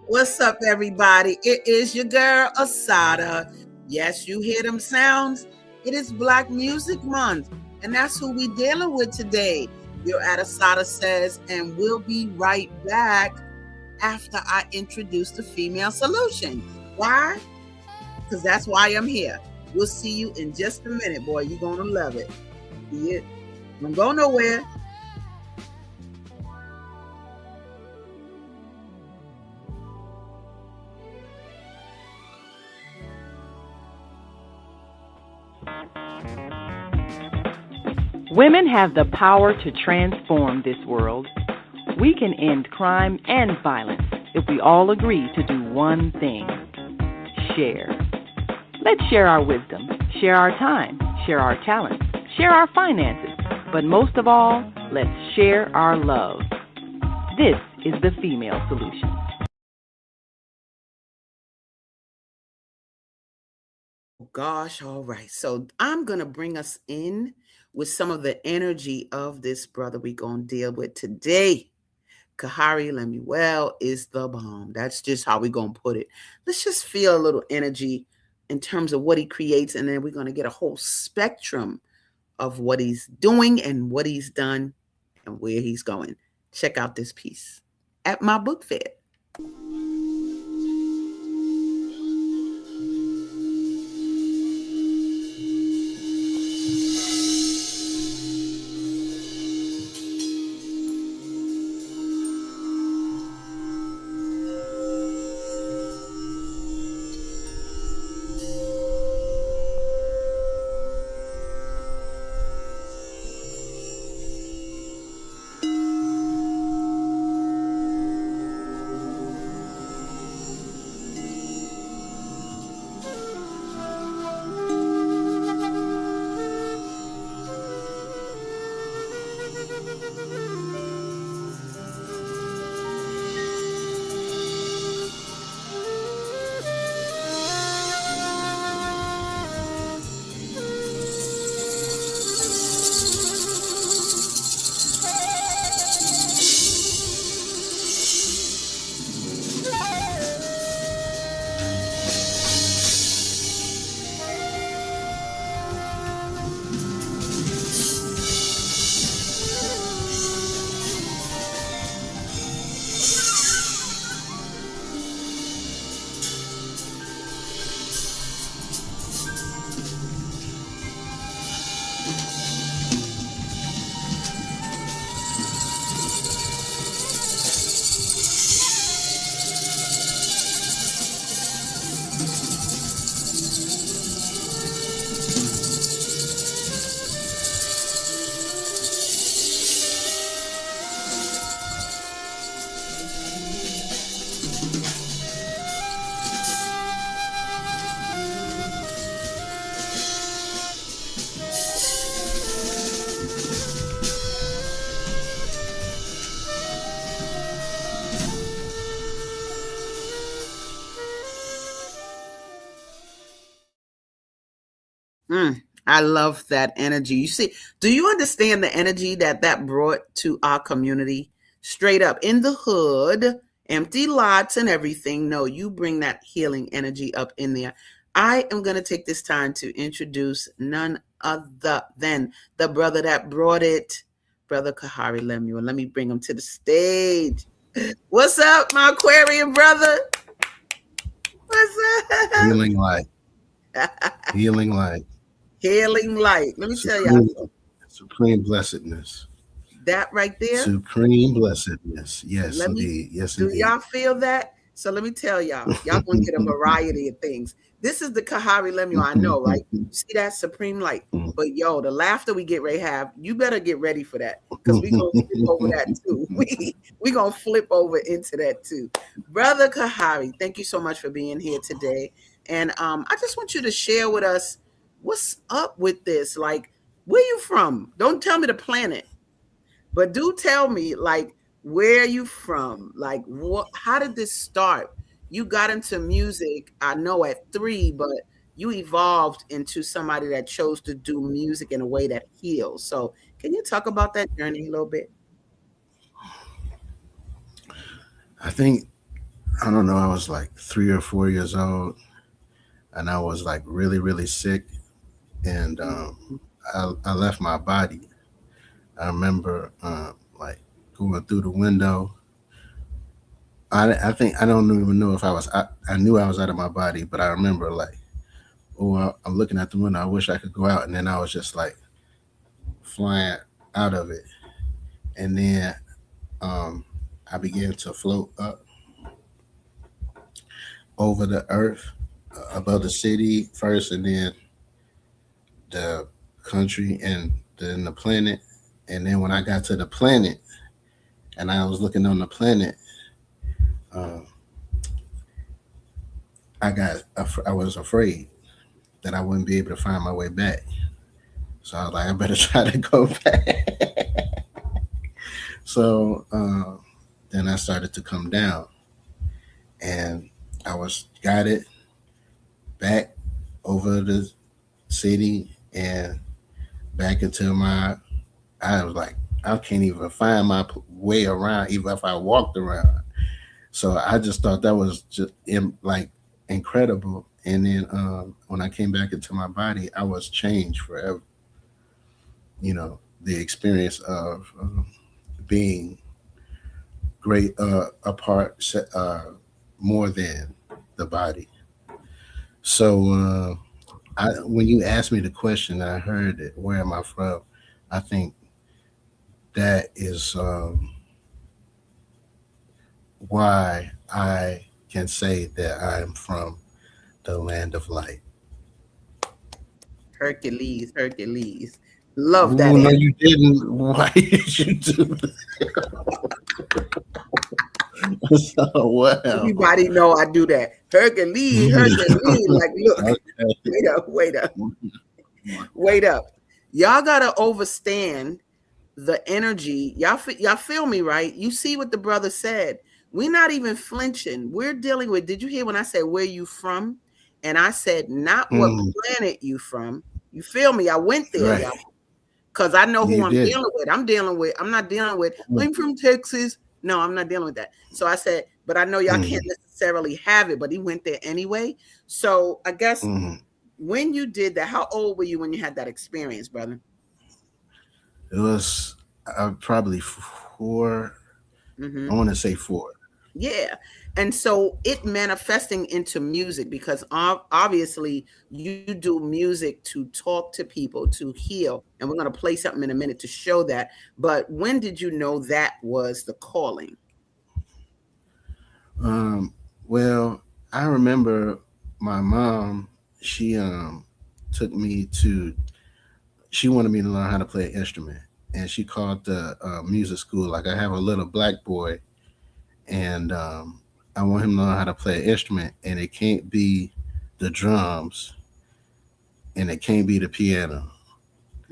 What's up, everybody? It is your girl, ASADAH. Yes, you hear them sounds? It is Black Music Month, and that's who we dealing with today. You're at ASADAH Says, and we'll be right back after I introduce the female solution. Why? Because that's why I'm here. We'll see you in just a minute, boy. You're going to love it. See it? Don't go nowhere. Women have the power to transform this world. We can end crime and violence if we all agree to do one thing: share. Let's share our wisdom, share our time, share our talents, share our finances, but most of all, let's share our love. This is the female solution. Gosh, all right. So I'm going to bring us in with some of the energy of this brother we're going to deal with today. KHARI Lemuel is the bomb. That's just how we're going to put it. Let's just feel a little energy in terms of what he creates, and then we're going to get a whole spectrum of what he's doing and what he's done and where he's going. Check out this piece at my book fair. I love that energy. You see, do you understand the energy that brought to our community? Straight up in the hood, empty lots and everything. No, you bring that healing energy up in there. I am going to take this time to introduce none other than the brother that brought it, Brother KHARI Lemuel. Let me bring him to the stage. What's up, my Aquarian brother? What's up? Healing light. Healing light. Healing light. Let me tell you. Supreme blessedness. That right there. Supreme blessedness. Yes, indeed. Yes, do indeed. Y'all feel that? So let me tell y'all gonna get a variety of things. This is the KHARI Lemuel, I know, right? You see that supreme light. But yo, the laughter we get ready to have, you better get ready for that, because we're gonna flip over that too. We gonna flip over into that too. Brother KHARI, thank you so much for being here today. And I just want you to share with us what's up with this. Like, where you from? Don't tell me the planet, but do tell me, like, where you from? Like, what? How did this start? You got into music, I know, at 3, but you evolved into somebody that chose to do music in a way that heals. So can you talk about that journey a little bit? I think I don't know, I was like 3 or 4 years old, and I was like really, really sick, and Mhm. I left my body. I remember like going through the window. I think I don't even know if I knew I was out of my body, but I remember like, oh, I'm looking at the window. I wish I could go out, and then I was just like flying out of it, and then um, I began to float up over the earth, above the city first, and then the country, and then the planet. And then when I got to the planet, and I was looking on the planet, uh, I was afraid that I wouldn't be able to find my way back. So I was like, I better try to go back. So then I started to come down, and I was guided back over the city and back into my. I was like, I can't even find my way around, even if I walked around. So I just thought that was just like incredible. And then when I came back into my body, I was changed forever. The experience of being great apart, more than the body. So when you asked me the question, I heard it. Where am I from? I think that is why I can say that I'm from the land of light. Hercules, Hercules. Love that Ooh, no, answer. you didn't. Why did you do that? So, wow. Everybody know I do that. Hercules, Hercules. Like, look, Okay. wait up, wait up, wait up. Y'all gotta overstand the energy. Y'all feel me, right? You see what the brother said. We're not even flinching. We're dealing with. Did you hear when I said where you from? And I said not what Mm, planet you from. You feel me? I went there, right. y'all, because I know who You I'm did. dealing with. I'm not dealing with. Mm, I'm from Texas. No, I'm not dealing with that. So I said, but I know y'all can't mm, necessarily have it. But he went there anyway. So I guess mm. when you did that, how old were you when you had that experience, brother? It was probably four. I Mm-hmm. want to say four. Yeah. And so it manifesting into music because obviously you do music to talk to people, to heal. And we're going to play something in a minute to show that. But when did you know that was the calling? Um, well, I remember my mom. She took me to. She wanted me to learn how to play an instrument, and she called the music school. Like I have a little black boy, and I want him to learn how to play an instrument, and it can't be the drums, and it can't be the piano.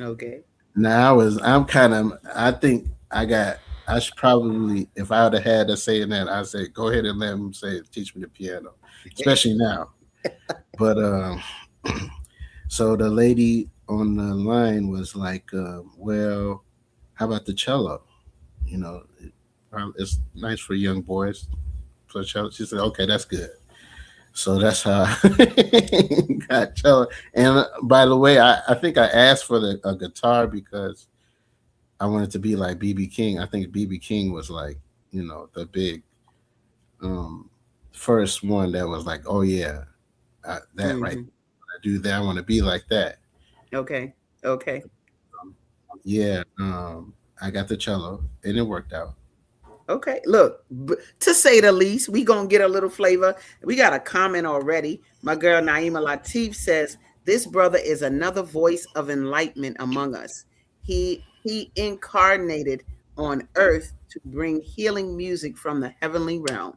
Okay. Now I'm kind of, I think I should probably, if I would have had to say in that, I'd say, go ahead and let him say, teach me the piano, especially now. But so the lady on the line was like, well, how about the cello? You know, it's nice for young boys. Play cello. She said, okay, that's good. So that's how I got cello. And by the way, I think I asked for a guitar because I wanted to be like BB King. I think BB King was like, the big um, first one that was like, oh yeah, that right. Hmm. I do that. I want to be like that. Okay. Okay. Yeah. I got the cello and it worked out. Okay. Look, to say the least, we gonna get a little flavor. We got a comment already. My girl Naima Latif says this brother is another voice of enlightenment among us. He incarnated on earth to bring healing music from the heavenly realm.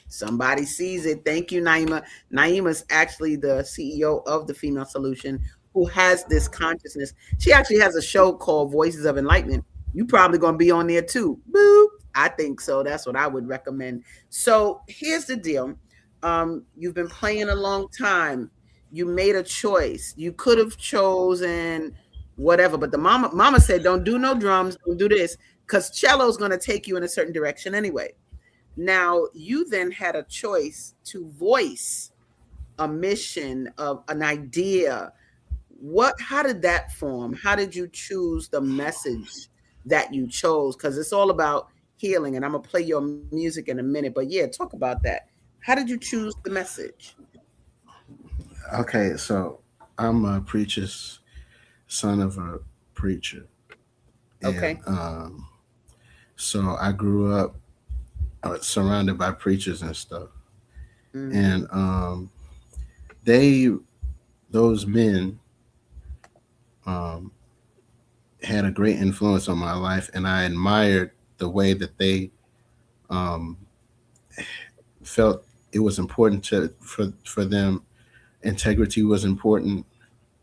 Somebody sees it. Thank you, Naima. Naima's actually the CEO of the Female Solution who has this consciousness. She actually has a show called Voices of Enlightenment. You probably gonna be on there too. Boop. I think so. That's what I would recommend. So here's the deal. You've been playing a long time. You made a choice. You could have chosen whatever, but the mama said, don't do no drums, don't do this, because cello's gonna take you in a certain direction anyway. Now, you then had a choice to voice a mission of an idea. How did that form? How did you choose the message that you chose? Because it's all about healing, and I'm gonna play your music in a minute. But yeah, talk about that. How did you choose the message? Okay, so I'm a preacher's son of a preacher, and Okay. so I grew up surrounded by preachers and stuff, Mm-hmm. and they those men um, had a great influence on my life, and I admired the way that they um, felt it was important for them. Integrity was important.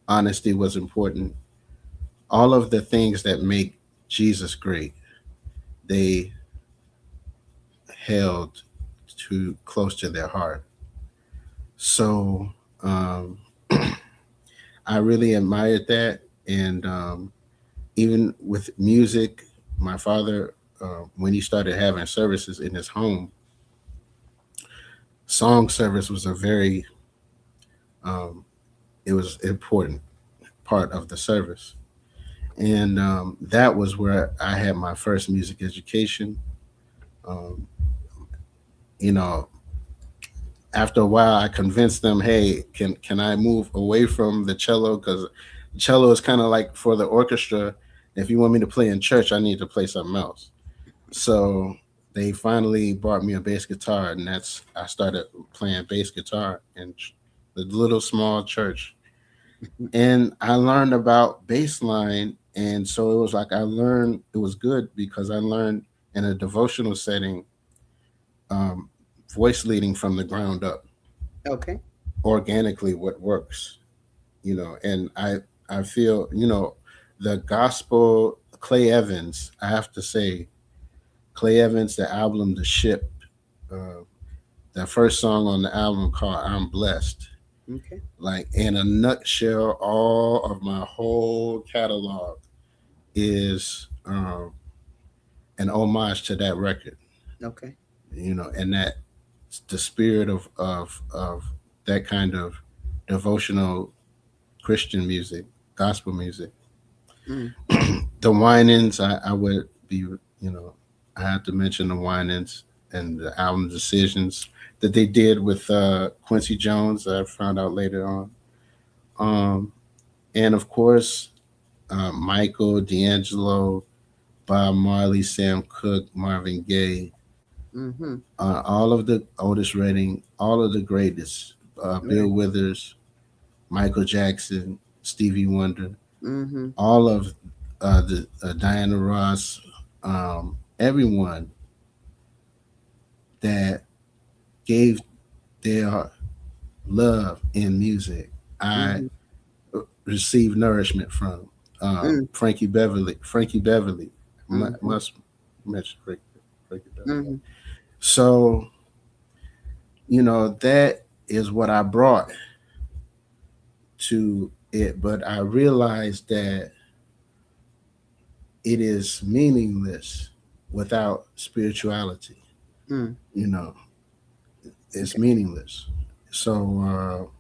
Honesty was important. All of the things that make Jesus great, they held too close to their heart. So um, I really admired that, and even with music, my father, when he started having services in his home, song service was a very um, it was important part of the service, and that was where I had my first music education. Um, you know, after a while, I convinced them, "Hey, can I move away from the cello? Because cello is kind of like for the orchestra. If you want me to play in church, I need to play something else." So they finally bought me a bass guitar, and that's I started playing bass guitar in the little small church, and I learned about bass line, and so it was like I learned it was good because I learned in a devotional setting, um, voice leading from the ground up Okay. organically what works, and I feel, the gospel. Clay Evans, I have to say, Clay Evans, the album The Ship, uh, the first song on the album called I'm Blessed, Okay. like in a nutshell, all of my whole catalog is an homage to that record, Okay. and that the spirit of that kind of devotional Christian music, gospel music. Mm. The Winans, I would be, I have to mention the Winans and the album decisions that they did with Quincy Jones. I found out later on, um, and of course, Michael D'Angelo, Bob Marley, Sam Cooke, Marvin Gaye, Mm-hmm. all of the Otis Redding, all of the greatest, Bill Right. Withers, Michael Jackson, Stevie Wonder, Mm-hmm. all of the Diana Ross, everyone that gave their love in music, I Mm-hmm. received nourishment from. Mm. Frankie Beverly, Mm-hmm. must mention Frankie Beverly. Mm-hmm. So that is what I brought to it, but I realized that it is meaningless without spirituality. Mm. You know, it's Okay. meaningless. So,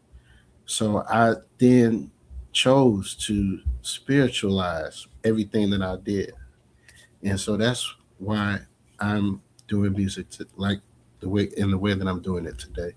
so I then chose to spiritualize everything that I did, and so that's why I'm doing music like the way that I'm doing it today.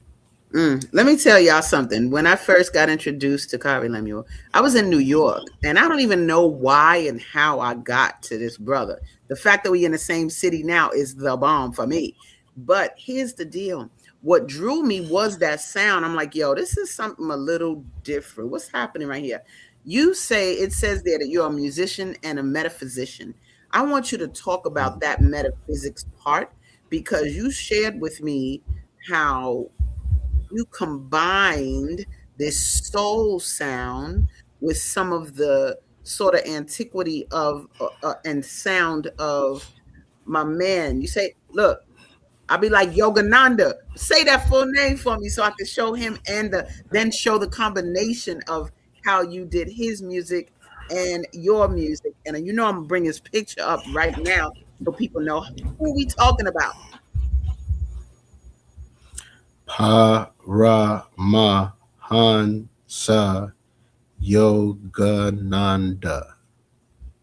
Let me tell y'all something. When I first got introduced to Kari Lemuel, I was in New York, and I don't even know why and how I got to this brother. The fact that we in the same city now is the bomb for me. But here's the deal. What drew me was that sound. I'm like, yo, this is something a little different. What's happening right here? It says there that you're a musician and a metaphysician. I want you to talk about that metaphysics part because you shared with me how you combined this soul sound with some of the sort of antiquity of and sound of my man. You say, look, I'll be like Yogananda. Say that full name for me so I can show him then show the combination of how you did his music and your music. And I'm gonna bring his picture up right now so people know who we talking about. Paramahansa Yogananda.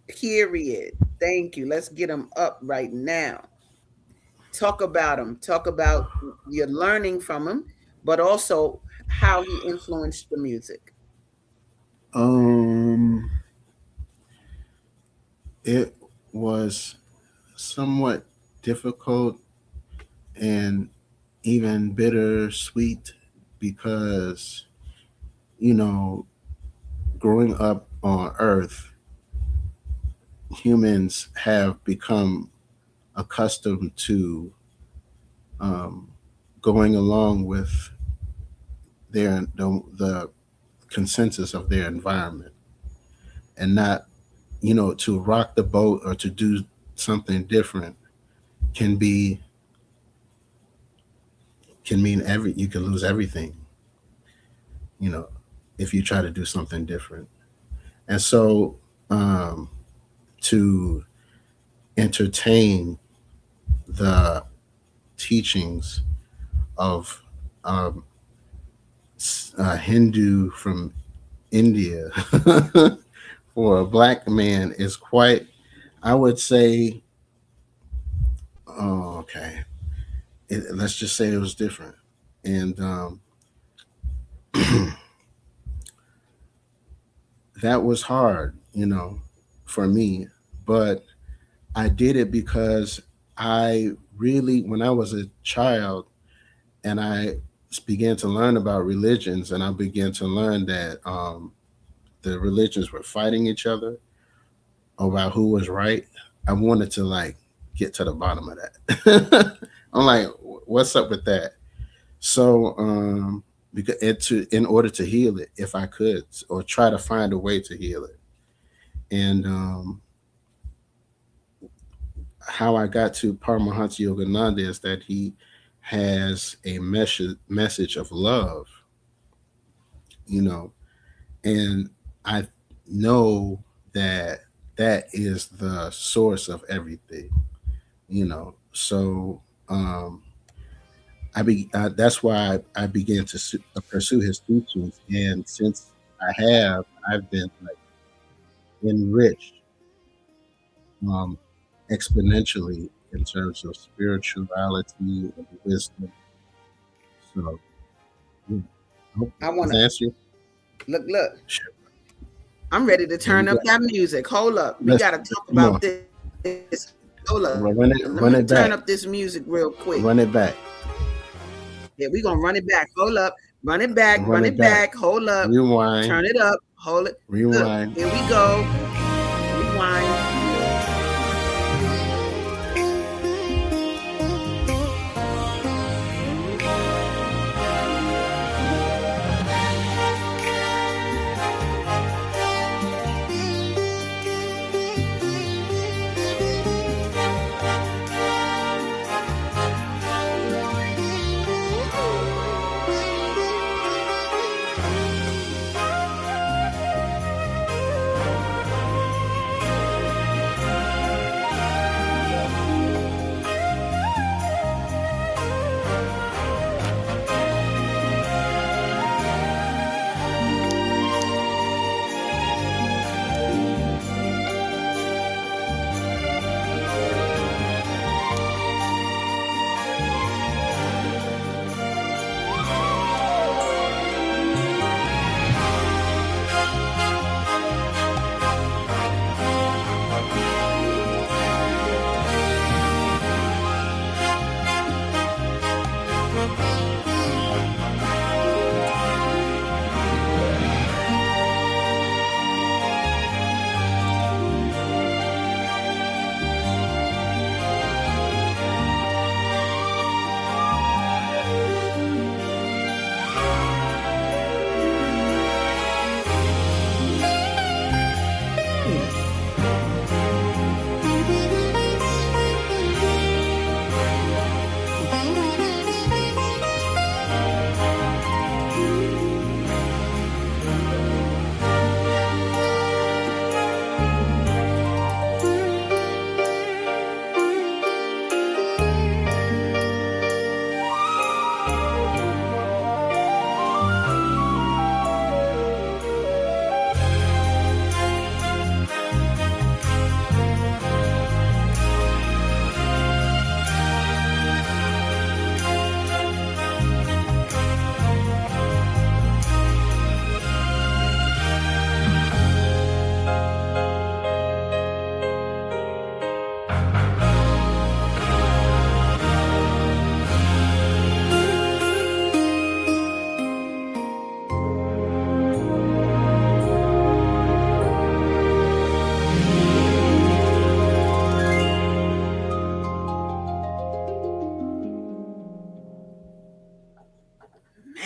Period. Thank you. Let's get them up right now. Talk about him. Talk about your learning from him, but also how he influenced the music. Um, it was somewhat difficult and even bittersweet because, you know, growing up on Earth, humans have become accustomed to um, going along with the consensus of their environment and not, to rock the boat or to do something different can be can mean you can lose everything, you know, if you try to do something different. And so um, to entertain the teachings of um, a Hindu from India for a black man is quite, I would say, oh, okay. Let's just say it was different. And that was hard, for me. But I did it because I really, when I was a child and I began to learn about religions, and I began to learn that the religions were fighting each other about who was right, I wanted to like get to the bottom of that. I'm like, what's up with that? So, because in order to heal it, if I could, or try to find a way to heal it, and how I got to Paramahansa Yogananda is that he has a message of love, you know, and I know that that is the source of everything, So that's why I began to pursue his teachings, and since I've been like enriched um, exponentially in terms of spirituality and wisdom. So, yeah. I hope I does want that to answer you? look. Sure. I'm ready to There you turn go. up that music. Hold up. We Let's got to talk come about on. this. Hold up. Run Let it, me run it turn back. up this music real quick. Run it back. Yeah, we gonna run it back. Hold up. Run it back. Run Run it it back. back. Hold up. Rewind. Turn it up. Hold it. Look, Rewind. here we go. Rewind.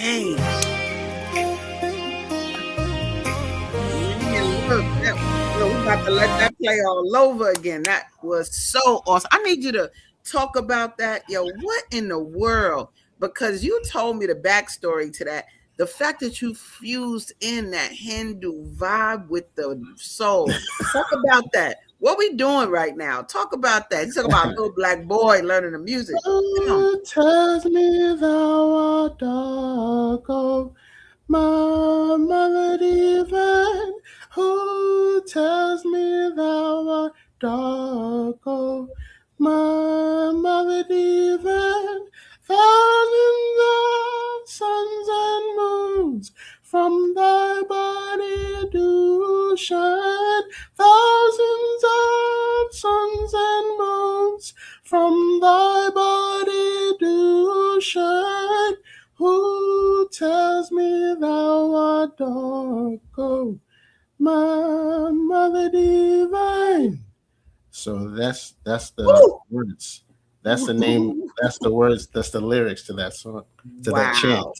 Man, man, look, we about to let that play all over again. That was so awesome. I need you to talk about that. Yo, what in the world? Because you told me the backstory to that. The fact that you fused in that Hindu vibe with the soul. Talk about that. What we doing right now? Talk about that. You talk about a little black boy learning the music. Come on. Who tells me thou art dark, oh, my mother divine? Who tells me thou art dark, oh, my mother divine? Thousands of suns and moons from thy body do shine. Thousands of suns and moons from thy body do shine. Who tells me thou art dark, oh, my mother divine? So that's the Woo! words. That's the name. That's the words. That's the lyrics to that song, to that chant. Wow.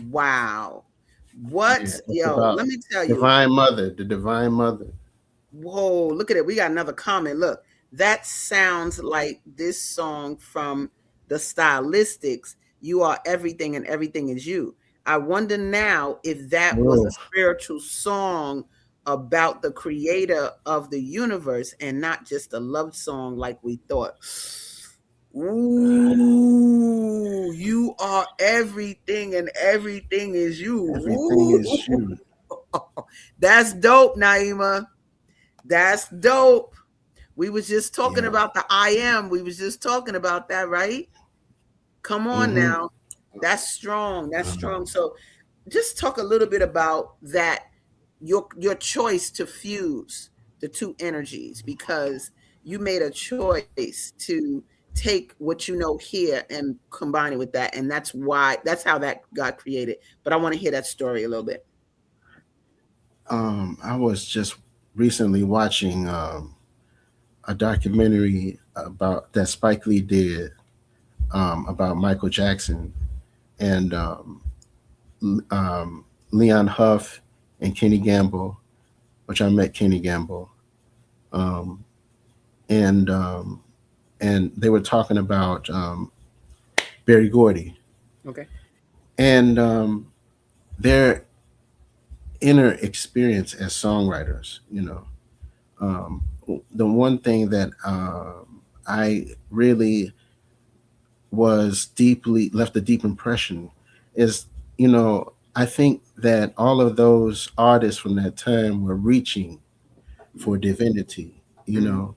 Wow. What? Yeah, it's Yo, about let me tell you. Divine Mother, the Divine Mother. Whoa, look at it. We got another comment. Look, that sounds like this song from the Stylistics. You are everything and everything is you. I wonder now if that was a Whoa. spiritual song about the creator of the universe and not just a love song like we thought. Ooh, you are everything and everything is you. Everything Ooh. is you. That's dope, Naima. That's dope. We was just talking Yeah. about the I am. We was just talking about that, right? Come on Mm-hmm. now. That's strong. That's strong. So just talk a little bit about that, your choice to fuse the two energies, because you made a choice to take what you know here and combine it with that. And that's how that got created. But I want to hear that story a little bit. I was just recently watching a documentary about that Spike Lee did about Michael Jackson and Leon Huff and Kenny Gamble, which I met Kenny Gamble, um, and they were talking about Berry Gordy Okay. and their inner experience as songwriters. Um, the one thing that I really was deeply left a deep impression is, I think that all of those artists from that time were reaching for divinity, Mm-hmm.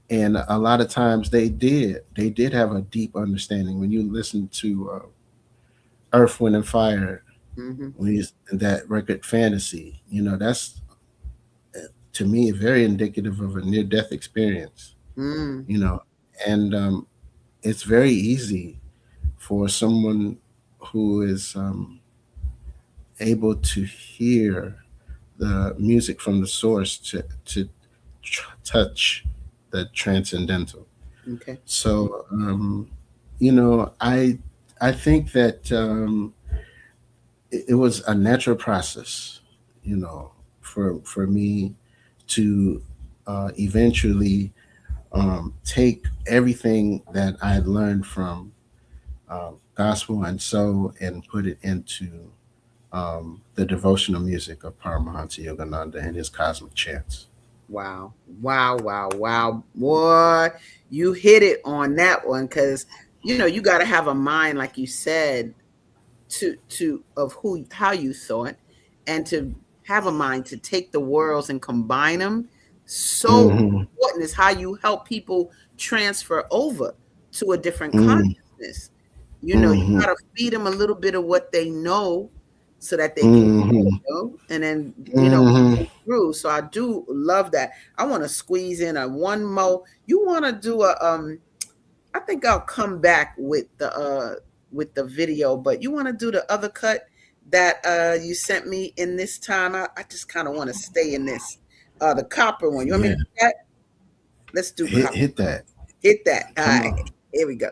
and a lot of times they did have a deep understanding. When you listen to Earth, Wind, and Fire, Mm-hmm. that record Fantasy, that's to me very indicative of a near death experience, Mm. you know, and it's very easy for someone who is able to hear the music from the source to touch the transcendental. Okay. So, I think that it was a natural process, for me to eventually take everything that I had learned from gospel and soul and put it into the devotional music of Paramahansa Yogananda and his cosmic chants. Wow. Wow. Wow. Wow. Boy, you hit it on that one, because you got to have a mind, like you said, to of who how you thought, and to have a mind to take the worlds and combine them. So Mm-hmm. important is how you help people transfer over to a different Mm-hmm. consciousness. You got to feed them a little bit of what they know so that they can Mm-hmm. grow, and then Mm-hmm. go through. So I do love that. I want to squeeze in a one more. You want to do a I think I'll come back with the video, but you want to do the other cut that you sent me in this time? I just kind of want to stay in this the copper one. You want me to Yeah, do that? Let's do hit copper. hit that. Hit that. All Come right. on. Here we go.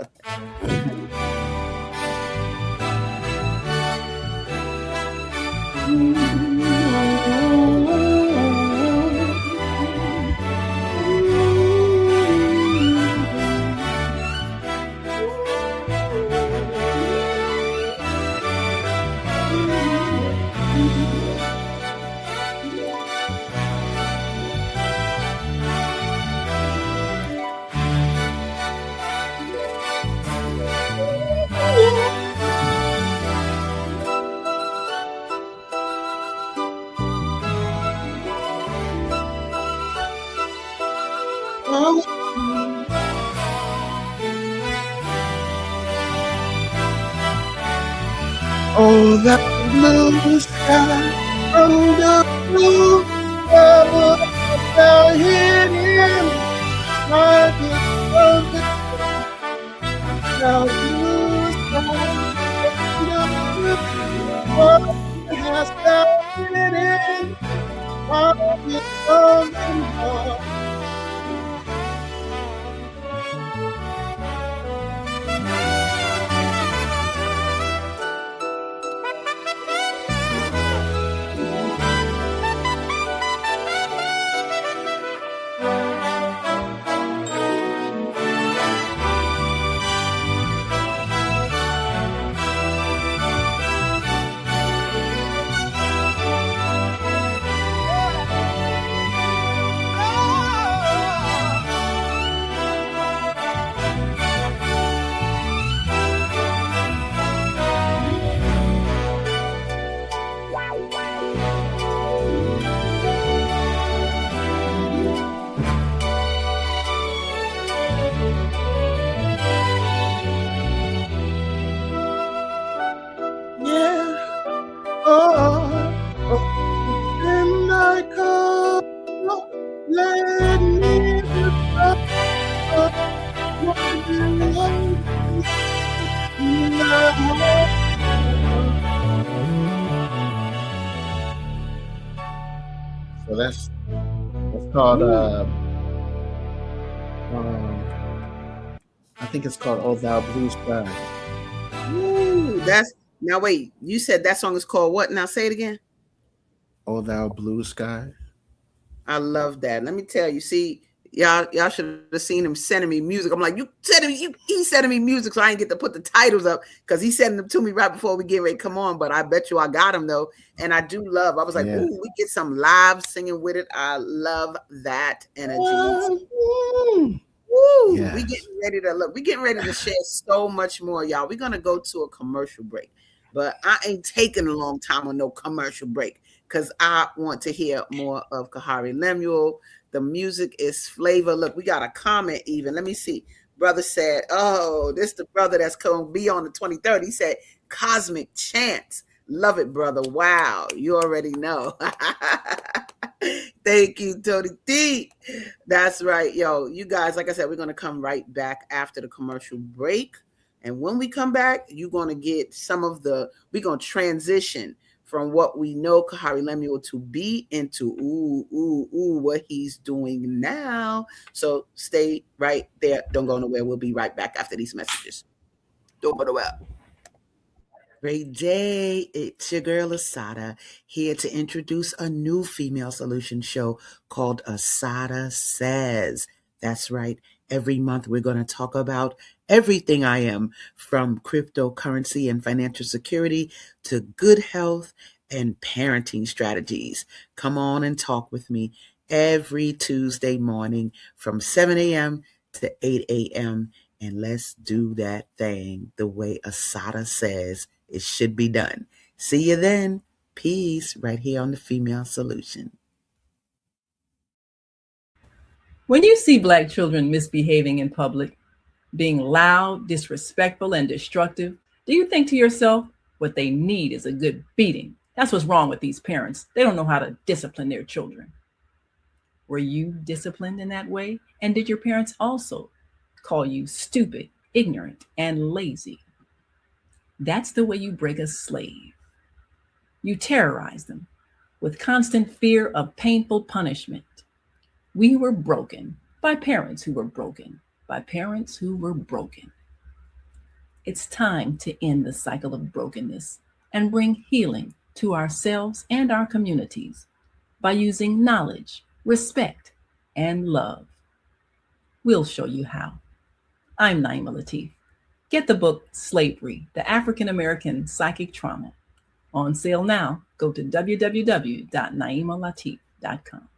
Oh, that blue sky under blue sky down hidden by the sun. Now blue sky under blue what has down hidden by the sun. Yeah, oh, oh, and I call, let me go. So that's called I think it's called "Oh Thou Blue Sky." Ooh, that's now wait. You said that song is called what? Now say it again. "Oh Thou Blue Sky." I love that. Let me tell you. See, y'all should have seen him sending me music. I'm like, you sending me, he sending me music, so I didn't get to put the titles up because he sending them to me right before we get ready to come on. But I bet you I got them though, and I do love. I was like, Yeah. ooh, we get some live singing with it. I love that energy. Woo! Yes. We getting ready to look. We getting ready to share so much more, y'all. We're gonna go to a commercial break, but I ain't taking a long time on no commercial break because I want to hear more of KHARI Lemuel. The music is flavor. Look, we got a comment even. Let me see. Brother said, "Oh, this the brother that's gonna be on the 23rd." He said, "Cosmic Chance." Love it, brother. Wow, you already know. Thank you, Tony D. That's right, yo. You guys, like I said, we're gonna come right back after the commercial break, and when we come back, you're gonna get some of the. We're gonna transition from what we know KHARI Lemuel to be into what he's doing now. So stay right there. Don't go nowhere. We'll be right back after these messages. Don't go nowhere. Great day. It's your girl ASADAH here to introduce a new female solution show called ASADAH Says. That's right. Every month we're going to talk about everything I am, from cryptocurrency and financial security to good health and parenting strategies. Come on and talk with me every Tuesday morning from 7 a.m. to 8 a.m. And let's do that thing the way ASADAH says it should be done. See you then. Peace right here on the Female Solution. When you see Black children misbehaving in public, being loud, disrespectful, and destructive, do you think to yourself, what they need is a good beating? That's what's wrong with these parents. They don't know how to discipline their children. Were you disciplined in that way? And did your parents also call you stupid, ignorant, and lazy? That's the way you break a slave. You terrorize them with constant fear of painful punishment. We were broken by parents who were broken, by parents who were broken. It's time to end the cycle of brokenness and bring healing to ourselves and our communities by using knowledge, respect, and love. We'll show you how. I'm Naima Latif. Get the book Slavery, the African American Psychic Trauma. On sale now. Go to www.naimalatif.com.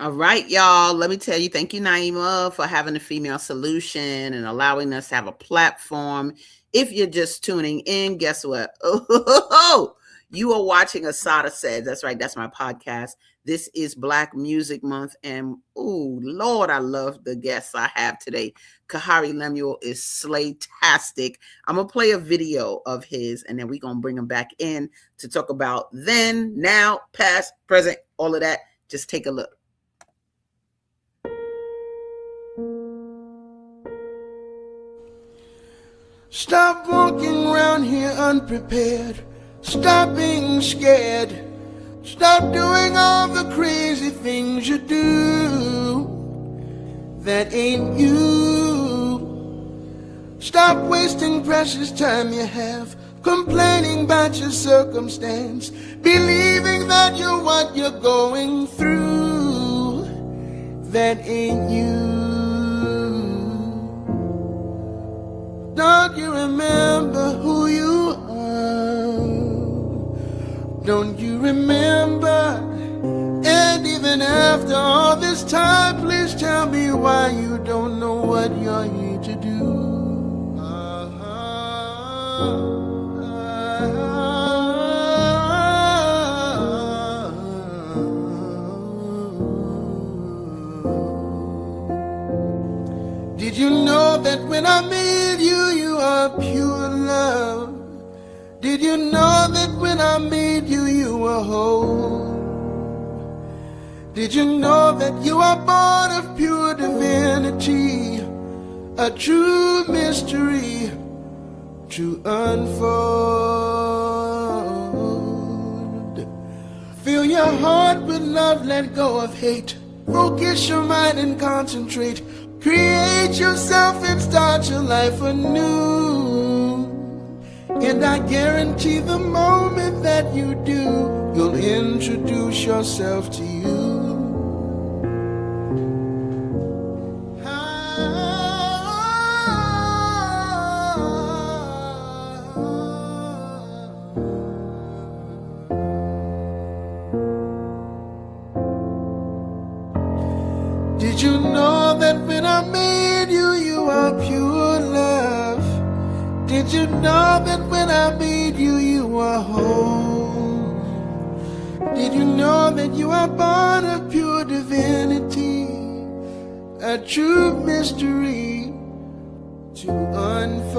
All right, y'all. Let me tell you, thank you, Naima, for having a female solution and allowing us to have a platform. If you're just tuning in, guess what? Oh, you are watching ASADAH Says. That's right. That's my podcast. This is Black Music Month. And, oh, Lord, I love the guests I have today. KHARI Lemuel is slaytastic. I'm going to play a video of his, and then we're going to bring him back in to talk about then, now, past, present, all of that. Just take a look. Stop walking around here unprepared. Stop being scared. Stop doing all the crazy things you do. That ain't you. Stop wasting precious time you have complaining about your circumstance, believing that you're what you're going through. That ain't you. Don't you remember who you are? Don't you remember? And even after all this time, please tell me why you don't know what you're here to do. Did you know that when I made you, you are pure love? Did you know that when I made you, you were whole? Did you know that you are born of pure divinity? A true mystery to unfold. Fill your heart with love, let go of hate. Focus your mind and concentrate. Create yourself and start your life anew. And I guarantee the moment that you do, you'll introduce yourself to you. Did you know that when I made you, you are pure love? Did you know that when I made you, you were whole? Did you know that you are born of pure divinity? A true mystery to unfold.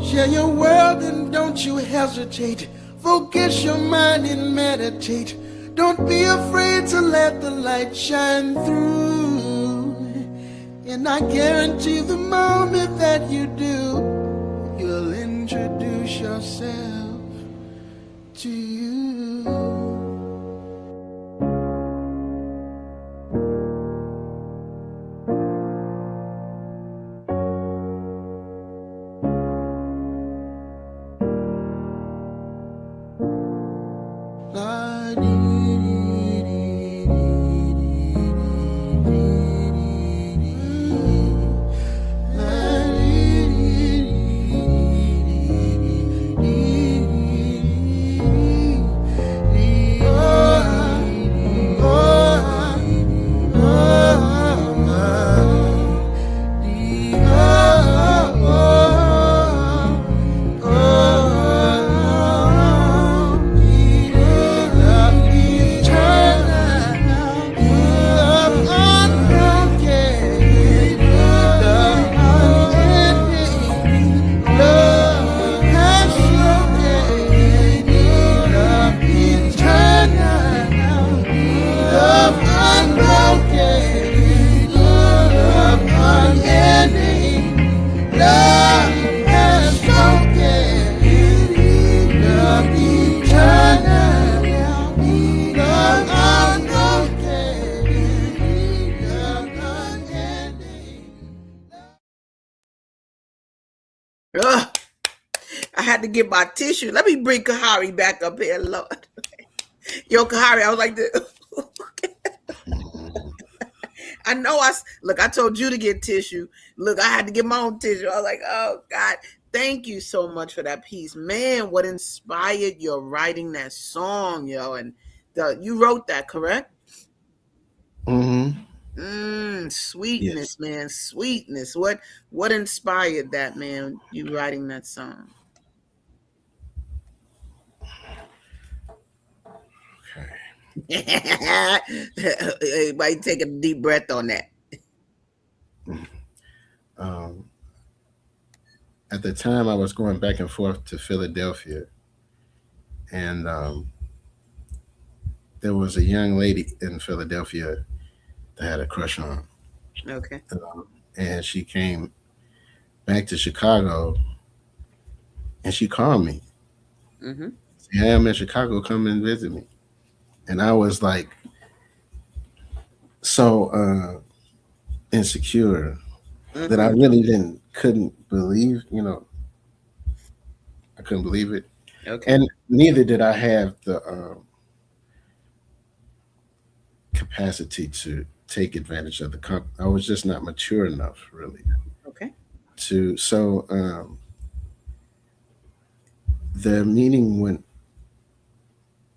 Share your world and don't you hesitate. Focus your mind and meditate. Don't be afraid to let the light shine through. And I guarantee the moment that you do, you'll introduce yourself to you. Ugh, I had to get my tissue. Let me bring Kahari back up here, Lord. Yo, Kahari, I was like, I know look, I told you to get tissue. Look, I had to get my own tissue. I was like, oh God, thank you so much for that piece. Man, what inspired your writing that song, yo? And you wrote that, correct? Mm-hmm. Sweetness, Yes. man, sweetness. What inspired that, man? You writing that song? Okay. Everybody take a deep breath on that. Um, at the time, I was going back and forth to Philadelphia, and there was a young lady in Philadelphia that I had a crush on, Okay. and she came back to Chicago, and she called me. Mm-hmm. "Hey, I'm in Chicago. Come and visit me." And I was like so insecure that I Mm-hmm. really couldn't believe, I couldn't believe it, Okay. and neither did I have the capacity to take advantage of the I was just not mature enough, really, Okay. to. So the meeting went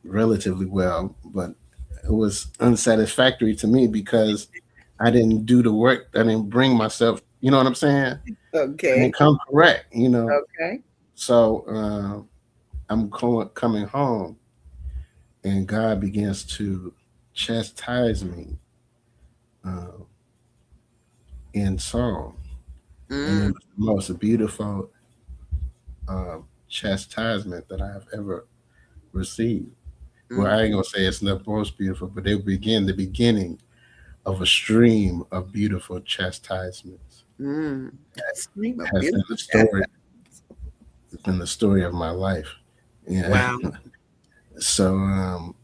relatively well, but it was unsatisfactory to me because I didn't do the work. I didn't bring myself. You know what I'm saying? I Okay. didn't come correct. Okay. So I'm coming home, and God begins to chastise me uh, in song, and it Mm, was the most beautiful chastisement that I have ever received. Well, I mm, ain't gonna say it's the most beautiful, but it begin the beginning of a stream of beautiful chastisements. mm. Stream of Has been beautiful the chat. story, it's been the story of my life. Yeah. Wow. So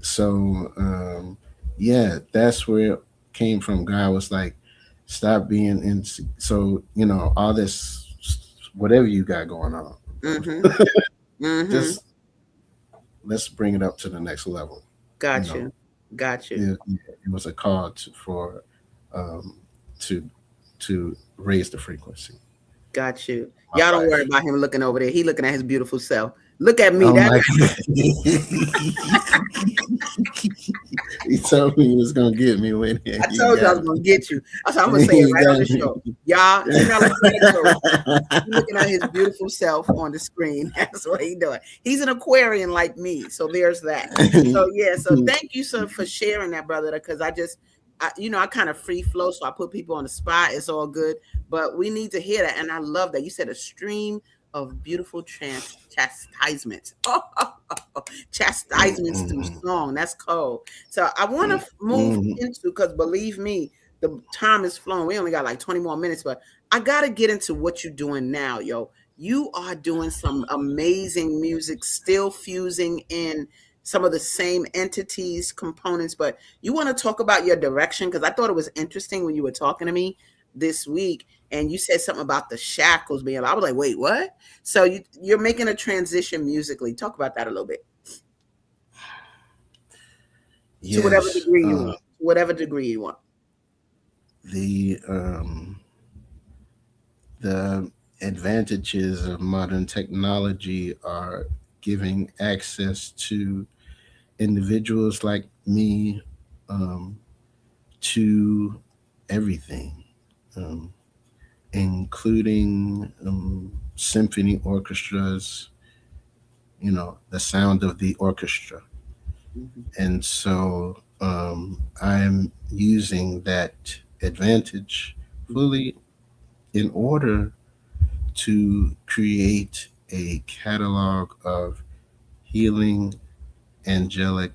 so yeah, that's where it came from. God was like, stop being in. So all this, whatever you got going on, Mm-hmm. Mm-hmm. just let's bring it up to the next level. You Got know, you. Got you. it was a call for um, to raise the frequency Got you. of Y'all my don't worry life. about him looking over there. He looking at his beautiful self. Look at me. Oh That my! He told me he was gonna get me when I he told you I got was gonna me. get you. I'm gonna say it He right on got the show. Y'all, he not looking at himself. He looking at his beautiful self on the screen. That's what he doing. He's an Aquarian like me. So there's that. So yeah, so me. thank you so for sharing that, brother, because I kind of free flow, so I put people on the spot. It's all good. But we need to hear that. And I love that. You said a stream of beautiful chastisements. Chastisements through song. That's cold. So I want to move into, because believe me, the time is flowing. We only got like 20 more minutes, but I got to get into what you're doing now, yo. You are doing some amazing music, still fusing in some of the same entities, components, but you want to talk about your direction? Because I thought it was interesting when you were talking to me this week and you said something about the shackles being, I was like, wait, what? So you're making a transition musically. Talk about that a little bit to whatever Yes, degree you want, whatever degree you want. the um, the advantages of modern technology are giving access to individuals like me um, to everything, um, including symphony orchestras. The sound of the orchestra, Mhm. and so I'm using that advantage fully in order to create a catalog of healing, angelic,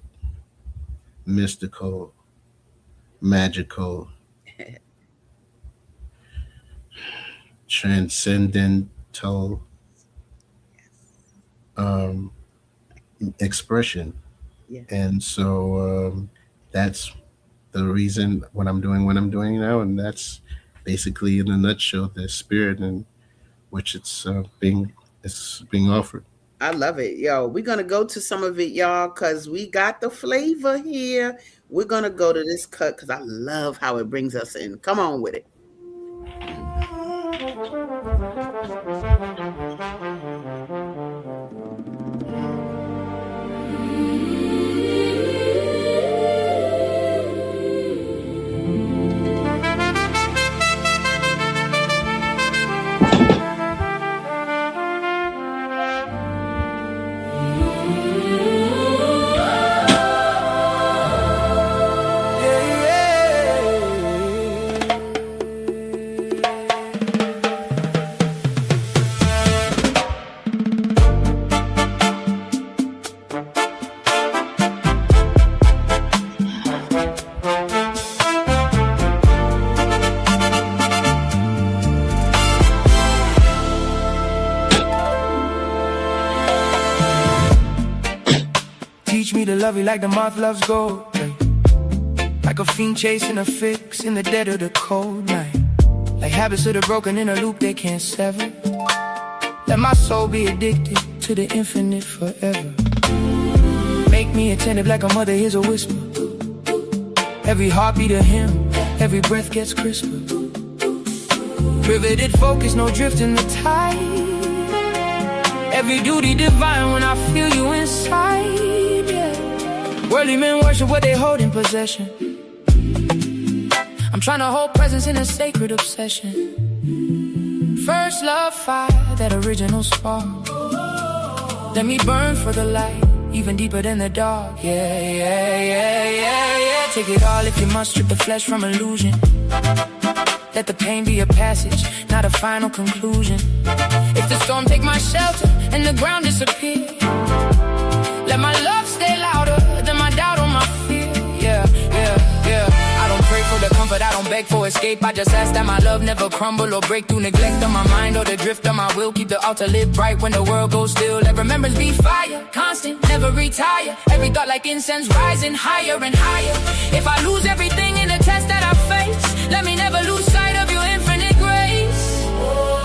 mystical, magical, transcendental um, expression. Yes. And so that's the reason what I'm doing now. And that's basically, in a nutshell, the spirit and which it's being offered. I love it. Yo, we're going to go to some of it, y'all, because we got the flavor here. We're going to go to this cut because I love how it brings us in. Come on with it. Teach me to love you like the moth loves gold, like a fiend chasing a fix in the dead of the cold night. Like habits that are broken in a loop they can't sever. Let my soul be addicted to the infinite forever. Make me attentive like a mother hears a whisper. Every heartbeat of him, every breath gets crisper. Riveted focus, no drift in the tide. Every duty divine when I feel you inside, yeah. Worldly men worship what they hold in possession. I'm trying to hold presence in a sacred obsession. First love fire, that original spark. Let me burn for the light, even deeper than the dark. Yeah, yeah, yeah, yeah, yeah. Take it all if you must, strip the flesh from illusion. Let the pain be a passage, not a final conclusion. If the storm take my shelter and the ground disappear, let my love stay louder than my doubt or my fear. Yeah, yeah, yeah. I don't pray for the comfort, I don't beg for escape. I just ask that my love never crumble or break through neglect of my mind or the drift of my will. Keep the altar lit bright when the world goes still. Let remembrance be fire, constant, never retire. Every thought like incense rising higher and higher. If I lose everything in the test that I face, let me never lose sight of your infinite grace.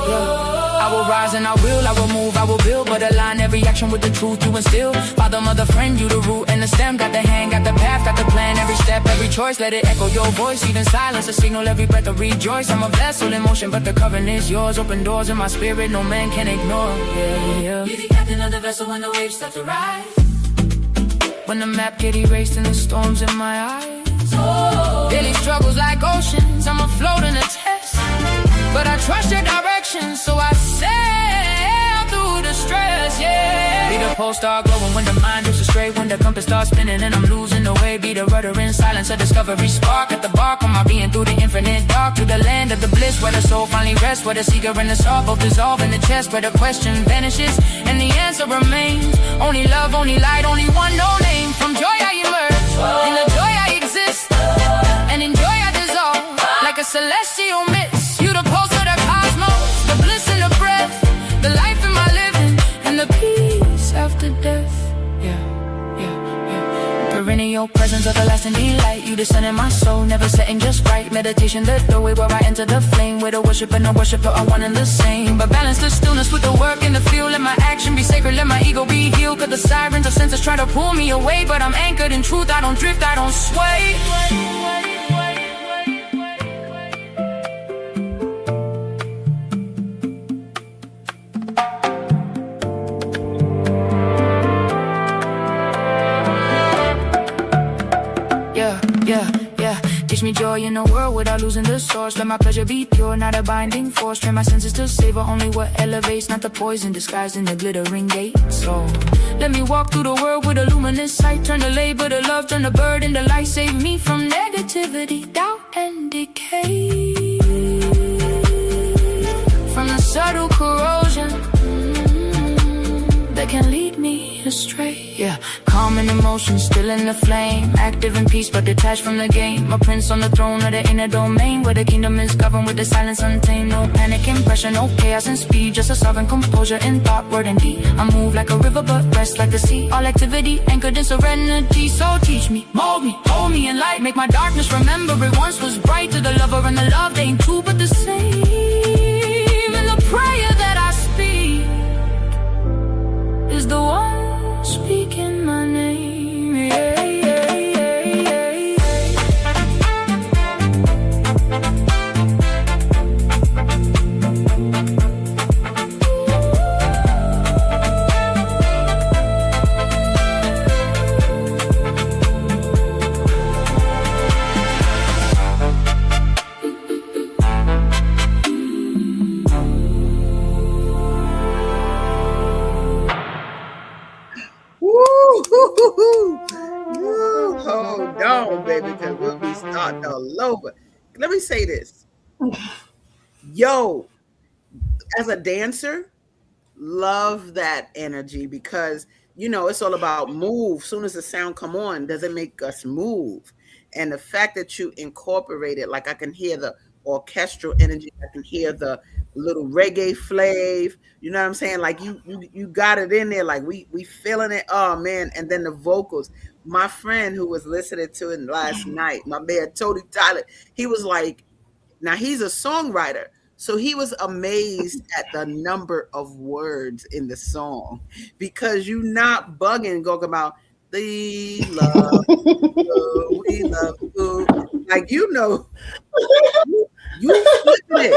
Yeah. I will rise and I will move, I will build, but align every action with the truth you instill. Father, mother, friend, you the root and the stem. Got the hand, got the path, got the plan. Every step, every choice, let it echo your voice. Even silence, a signal, every breath of rejoice. I'm a vessel in motion, but the covering is yours. Open doors in my spirit, no man can ignore. Yeah, yeah. Be the captain of the vessel when the waves start to rise. When the map get erased and the storms in my eyes. Daily struggles like oceans, I'm afloat in a test. But I trust your direction, so I sail through the stress, yeah. Be the pole star glowing when the mind drifts astray. When the compass starts spinning and I'm losing the way. Be the rudder in silence, a discovery spark. At the bark on my being through the infinite dark. To the land of the bliss where the soul finally rests. Where the seeker and the soul both dissolve in the chest. Where the question vanishes and the answer remains. Only love, only light, only one, no name. From joy I emerge, in the joy I exist, and in joy I dissolve, like a celestial mist. You the pulse of the cosmos, the bliss in the breath, the life in my living, and the peace after death. Yeah, yeah, yeah. Perennial presence of the lasting delight. You the sun in my soul, never setting just right. Meditation, the doorway where I enter the flame. Where the worship and the worshiper are one and the same. But balance the stillness with the work in the field. Let my action be sacred, let my ego be healed. Cause the sirens of senses try to pull me away. But I'm anchored in truth, I don't drift, I don't sway. Yeah, yeah. Teach me joy in a world without losing the source. Let my pleasure be pure, not a binding force. Train my senses to savor only what elevates, not the poison disguised in the glittering gate. So let me walk through the world with a luminous sight. Turn the labor to love, turn the burden to light. Save me from negativity, doubt, and decay. From the subtle corrosion that can lead me astray. Yeah, calm in emotion, still in the flame. Active in peace, but detached from the game. A prince on the throne of the inner domain, where the kingdom is governed with the silence untamed. No panic and pressure, no chaos and speed. Just a sovereign composure in thought, word, and deed. I move like a river, but rest like the sea. All activity anchored in serenity. So teach me, mold me, hold me in light. Make my darkness remember it once was bright. To the lover and the love, they ain't two but the same. And the prayer that say this. Yo, as a dancer, love that energy because it's all about move. Soon as the sound come on, does it make us move? And the fact that you incorporate it, like I can hear the orchestral energy, I can hear the little reggae flav. You know what I'm saying? Like you got it in there. Like we feeling it. Oh man! And then the vocals. My friend who was listening to it last night, my man Tony Tyler, he was like, now he's a songwriter. So he was amazed at the number of words in the song because you not bugging talking about the love, we love you. Like you flipping it.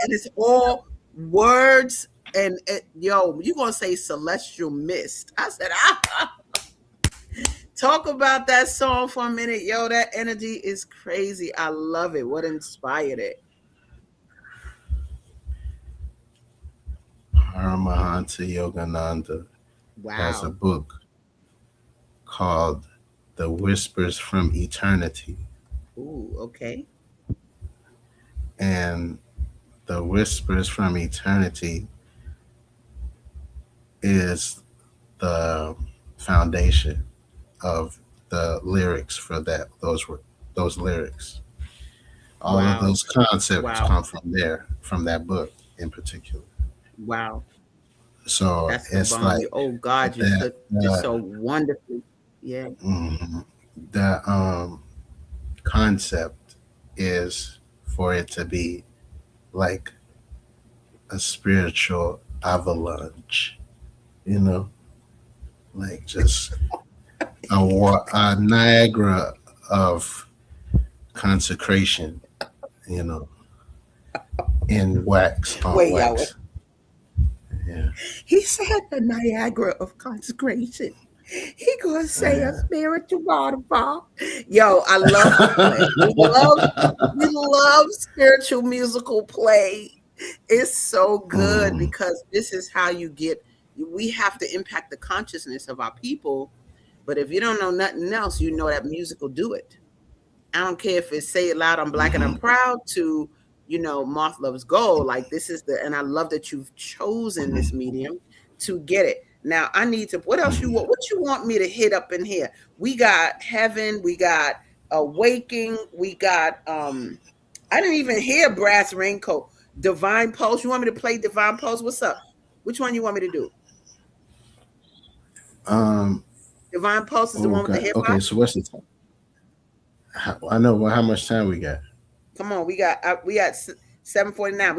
And it's all words and yo, you gonna say celestial mist. I said, talk about that song for a minute. Yo, that energy is crazy. I love it. What inspired it? Paramahansa Yogananda has a Wow. book called The Whispers from Eternity. Ooh, okay. And The Whispers from Eternity is the foundation of the lyrics for those lyrics. All of Wow. those concepts Wow. come from there, from that book in particular. Wow. So That's the it's bomb. like You oh God, you that. put just so wonderfully. Yeah. Mhm. The concept is for it to be like a spiritual avalanche, you know, like just a Niagara of consecration, you know, in wax on Wait, y'all. wax. Yeah, He said the Niagara of consecration. He gonna say a yeah. spiritual waterfall. Yo, I love the play. We love spiritual musical play. It's so good Mm, because this is how you get. We have to impact the consciousness of our people. But if you don't know nothing else, you know that music will do it. I don't care if it's Say It Loud, I'm Black and I'm mhm, Proud to, Moth Loves Gold. Like this is and I love that you've chosen mhm, this medium to get it. Now I need to, what else mhm. what you want me to hit up in here? We got Heaven, we got Awaking, we got, I didn't even hear Brass Raincoat. Divine Pulse. You want me to play Divine Pulse? What's up? Which one you want me to do? Um. Divine Pulse is the one with the Okay. hip Okay. hop. So what's the time? I know. Well, how much time we got? Come on, we got 7:49.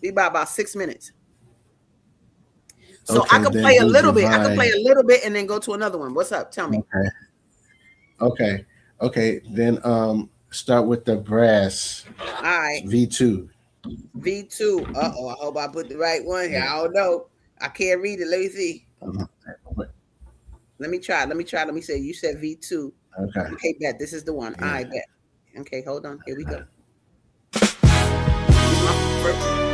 We about 6 minutes. So I Okay. could Then play a do little bit. I could play divine. a little bit and then go to another one. What's up? Tell me. Okay. Okay. Okay. Then start with the brass All right. V2. V2. Uh-oh. I hope I put the right one here. Yeah. I don't know. I can't read it. Let me see. Mhm. Let me try. Let me try. Let me say you said V2. Okay. Okay, bet. This is the one. All Yeah. right, bet. Okay, hold on. Here we Okay. go. This is my first.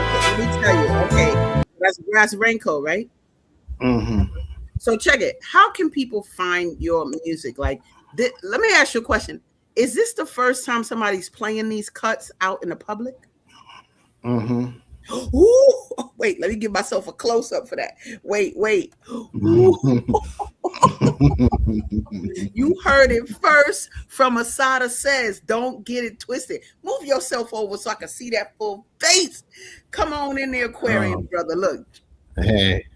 let me tell you. Okay, that's Raincoat, right? Mm-hmm. So check it. How can people find your music? Like, let me ask you a question. Is this the first time somebody's playing these cuts out in the public? Mm-hmm. Ooh, wait, let me give myself a close up for that. Wait. Ooh, you heard it first from ASADAH Says. Don't get it twisted. Move yourself over so I can see that full face. Come on in the aquarium, brother. Look. Hey.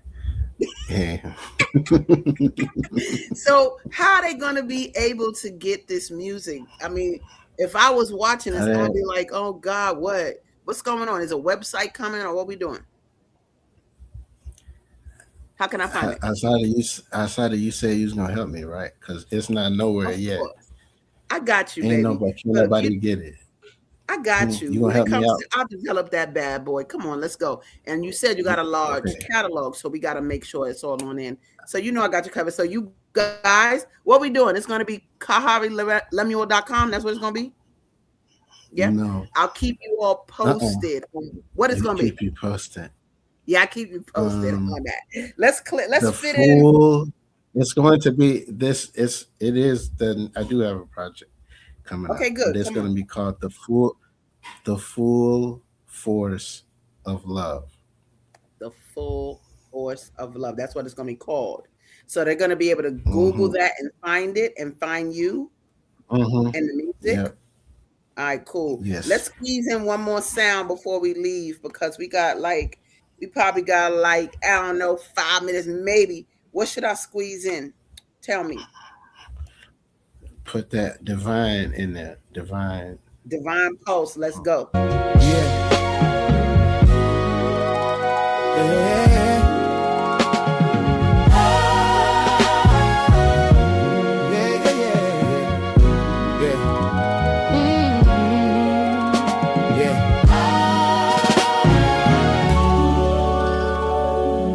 So how are they gonna be able to get this music? I mean, if I was watching this, I'd be like, oh God, what's going on? Is a website coming or what we doing? How can I find it? ASADAH, you said you was gonna help me, right? Because it's not nowhere yet. I got you, Ain't baby. nobody get it. I got you. You gonna help me out? I'll develop that bad boy. Come on, let's go. And you said you got a large catalog, so we got to make sure it's all on in. So you know I got you covered. So you guys, what we doing? It's going to be KHARI That's what it's going to be? Yeah? No. I'll keep you all posted on what it's going to be. Keep you posted. Yeah, I keep you posted on that. Let's fit in. It's going to be this. It is. Then I do have a project coming up. Okay, good. It's going to be called the full force of love. The full force of love. That's what it's going to be called. So they're going to be able to Google that and find it and find you and the music. Yep. All right, cool. Yes. Let's squeeze in one more sound before we leave because we probably got I don't know, 5 minutes maybe. What should I squeeze in? Tell me. Put that divine in there. Divine pulse. Let's go. Yeah.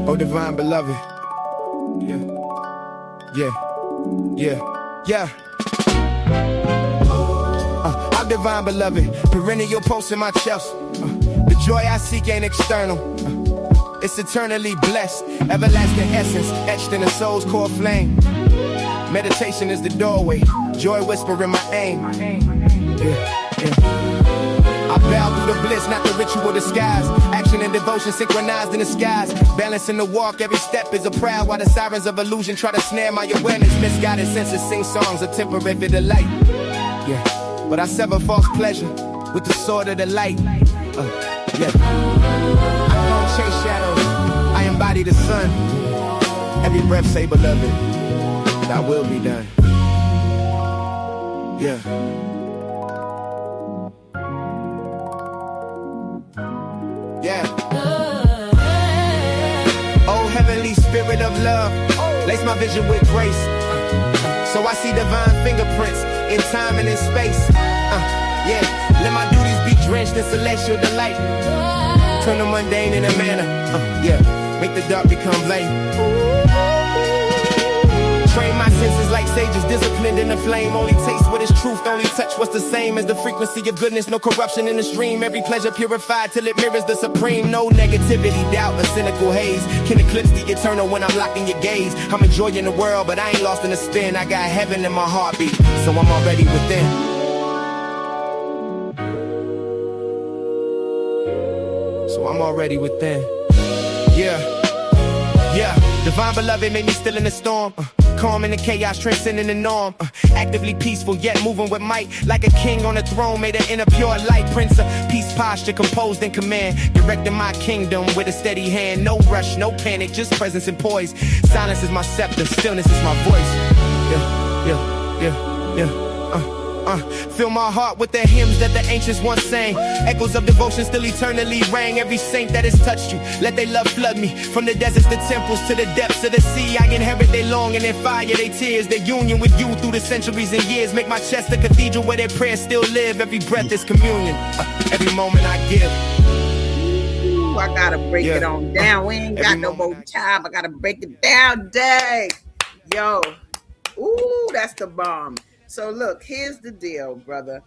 Oh, divine beloved. Yeah. I'm divine beloved, perennial pulse in my chest. The joy I seek ain't external. It's eternally blessed, everlasting essence etched in the soul's core flame. Meditation is the doorway, joy whisper in my aim. I bow through the bliss, not the ritual disguise. Action and devotion synchronized in the skies. Balancing the walk, every step is a proud. While the sirens of illusion try to snare my awareness. Misguided senses sing songs of temporary delight. Yeah, but I sever false pleasure with the sword of the light. I don't chase shadows, I embody the sun. Every breath say, beloved, thy will be done. Yeah. Oh, heavenly spirit of love, lace my vision with grace. So I see divine fingerprints in time and in space. Let my duties be drenched in celestial delight. Turn the mundane into manna. Make the dark become light. Train my senses like sages, disciplined in the flame. Only taste what is truth, only touch what's the same as the frequency of goodness. No corruption in the stream, every pleasure purified till it mirrors the supreme. No negativity, doubt, or cynical haze can eclipse the eternal when I'm locked in your gaze. I'm enjoying the world, but I ain't lost in the spin. I got heaven in my heartbeat, so I'm already within. So I'm already within. Divine beloved made me still in the storm. Calm in the chaos, transcending the norm. Actively peaceful, yet moving with might. Like a king on a throne, made an inner pure light. Prince of peace posture, composed in command. Directing my kingdom with a steady hand. No rush, no panic, just presence and poise. Silence is my scepter, stillness is my voice. Fill my heart with the hymns that the ancients once sang. Echoes of devotion still eternally rang. Every saint that has touched you, let their love flood me. From the deserts to temples to the depths of the sea, I inherit their longing, their fire, their tears. Their union with you through the centuries and years. Make my chest a cathedral where their prayers still live. Every breath is communion, every moment I give. Ooh, I gotta break it on down. We ain't got no more time. I gotta break it down, dang. Yo, ooh, that's the bomb. So look, here's the deal, brother.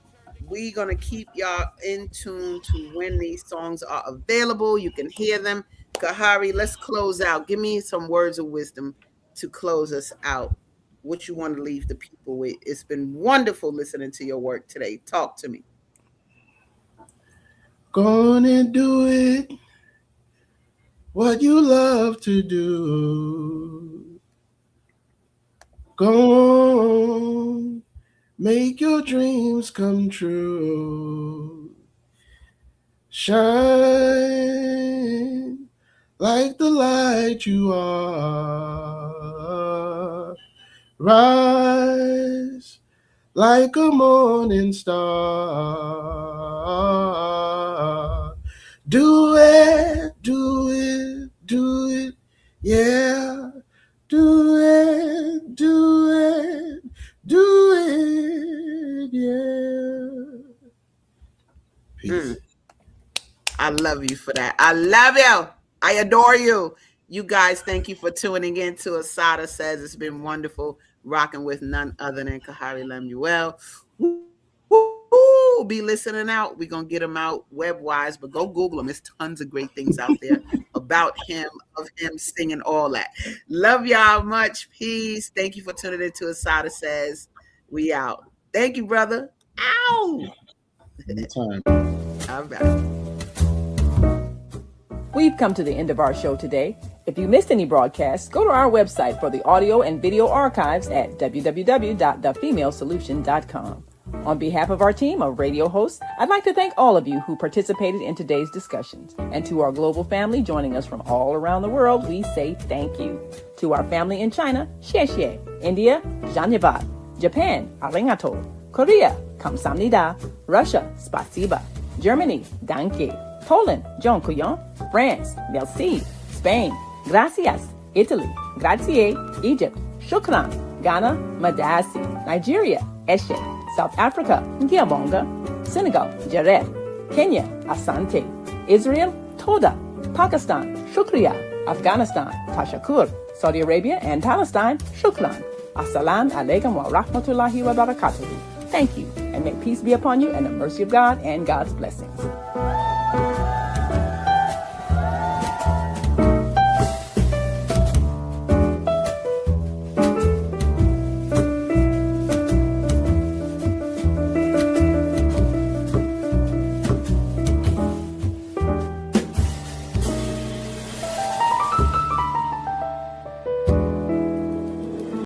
We're going to keep y'all in tune to when these songs are available. You can hear them. KHARI, let's close out. Give me some words of wisdom to close us out. What you want to leave the people with. It's been wonderful listening to your work today. Talk to me. Go on and do it. What you love to do. Go on. Make your dreams come true. Shine like the light you are. Rise like a morning star. Do it, do it, do it, yeah. Do it, do it, do it, yeah. Peace. I love you for that. I love you. I adore you. You guys, thank you for tuning in to ASADAH Says. It's been wonderful rocking with none other than KHARI Lemuel. Be listening out. We're going to get them out web-wise, but go Google them. There's tons of great things out there about him, of him singing all that. Love y'all much. Peace. Thank you for tuning in to ASADAH Says. We out. Thank you, brother. Ow. Anytime. All right. We've come to the end of our show today. If you missed any broadcasts, go to our website for the audio and video archives at www.thefemalesolution.com. On behalf of our team of radio hosts, I'd like to thank all of you who participated in today's discussions. And to our global family joining us from all around the world, we say thank you. To our family in China, xie xie. India, zhanyavad. Japan, arigato. Korea, kamsamnida. Russia, spasiba. Germany, danke. Poland, dziękuję. France, merci. Spain, gracias. Italy, grazie. Egypt, shukran. Ghana, madasi. Nigeria, eshe. South Africa, Ngiyabonga. Senegal, Jaref. Kenya, Asante. Israel, Toda. Pakistan, Shukriya. Afghanistan, Tashakur. Saudi Arabia and Palestine, Shukran. Assalamu alaikum wa rahmatullahi wa barakatuhu. Thank you, and may peace be upon you and the mercy of God and God's blessings.